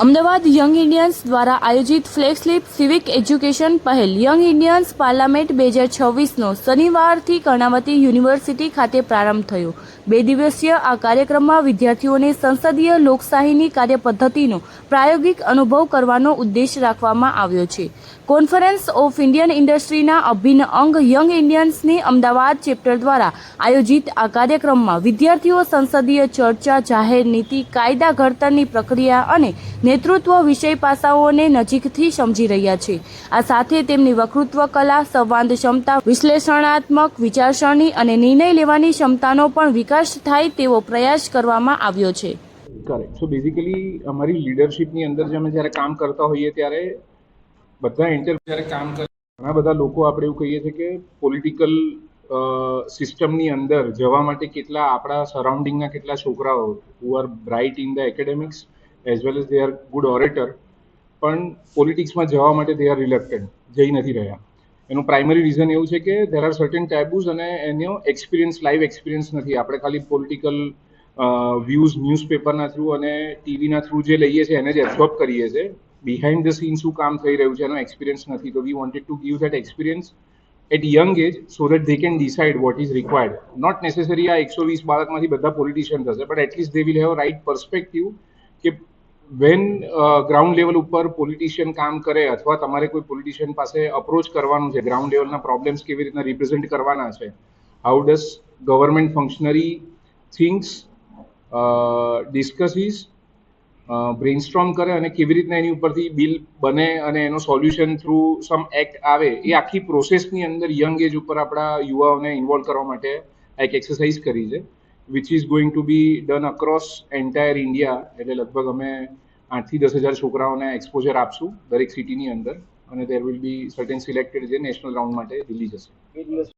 Ahmedabad young Indians દ્વારા આયોજિત ફ્લેક્સલિપ civic education પહેલ યંગ ઇન્ડિયન્સ પાર્લામેન્ટ 2026નો શનિવારથી કર્ણાવતી યુનિવર્સિટી ખાતે પ્રારંભ થયો। 2 દિવસીય આ કાર્યક્રમમાં વિદ્યાર્થીઓને સંસદીય લોકશાહીની કાર્યપદ્ધતિનો પ્રાયોગિક અનુભવ કરવાનો ઉદ્દેશ રાખવામાં આવ્યો છે। કોન્ફરન્સ ઓફ ઇન્ડિયન ઇન્ડસ્ટ્રીના અભિન્ન અંગ યંગ ઇન્ડિયન્સની અમદાવાદ ચેપ્ટર દ્વારા આયોજિત આ કાર્યક્રમમાં વિદ્યાર્થીઓ સંસદીય ચર્ચા, જાહેર નીતિ, કાયદા ઘડતરની પ્રક્રિયા અને નેતૃત્વ વિષય પાસાઓને નજીકથી સમજી રહ્યા છે। આ સાથે તેમની વક્તૃત્વ કલા, સંવાદ ક્ષમતા, વિશ્લેષણાત્મક વિચારસરણી અને નિર્ણય લેવાની ક્ષમતાનો પણ વિકાસ થાય તેવો પ્રયાસ કરવામાં આવ્યો છે। કરેક્ટ। સો બેઝિકલી અમારી લીડરશિપની અંદર જે અમે જ્યારે કામ કરતા હોઈએ ત્યારે બધા જ્યારે કામ કરે ઘણા બધા લોકો આપણે એવું કહીએ છીએ કે પોલિટિકલ સિસ્ટમની અંદર જવા માટે કેટલા આપણા સરાઉન્ડિંગના કેટલા છોકરાઓ who are bright in the academics as well as they are good orator પણ પોલિટિક્સમાં જવા માટે દે આર રિલેક્ટન્ટ, જઈ નથી રહ્યા। એનું પ્રાઇમરી રીઝન એવું છે કે દેર આર સર્ટેન ટેબુઝ અને એનો એક્સપિરિયન્સ, લાઈવ એક્સપિરિયન્સ નથી। આપણે ખાલી પોલિટિકલ વ્યૂઝ ન્યૂઝપેપરના થ્રુ અને ટીવીના થ્રુ જે લઈએ છીએ એને જ એબ્ઝોર્બ કરીએ છીએ। બિહાઇન્ડ ધ સીન શું કામ થઈ રહ્યું છે એનો એક્સપિરિયન્સ નથી। તો we wanted to give that experience at young age so that they can decide what is required. Not necessary આ 120 બાળકમાંથી બધા પોલિટિશિયન થશે, but at least they will have right perspective કે વેન ગ્રાઉન્ડ લેવલ ઉપર politician કામ કરે અથવા તમારે કોઈ પોલિટિશિયન પાસે અપ્રોચ કરવાનું છે, ગ્રાઉન્ડ લેવલના પ્રોબ્લેમ્સ કેવી રીતના રિપ્રેઝેન્ટ કરવાના છે, હાઉ ડઝ ગવર્મેન્ટ ફંક્શનરી થિંક્સ, ડિસ્કસીસ, બ્રેઇનસ્ટોર્મ કરે અને કેવી રીતના એની ઉપરથી બિલ બને અને એનો સોલ્યુશન થ્રુ સમ એક્ટ આવે, એ આખી પ્રોસેસની અંદર યંગ એજ ઉપર આપણા યુવાઓને ઇન્વોલ્વ કરવા માટે એક એક્સરસાઇઝ કરી છે, which is going to B done across entire India. એટલે લગભગ અમે 8 થી 10 હજાર છોકરાઓને એક્સપોઝર આપશું દરેક સિટીની અંદર અને there will be certain selected જે નેશનલ રાઉન્ડ માટે દિલ્હી જશે।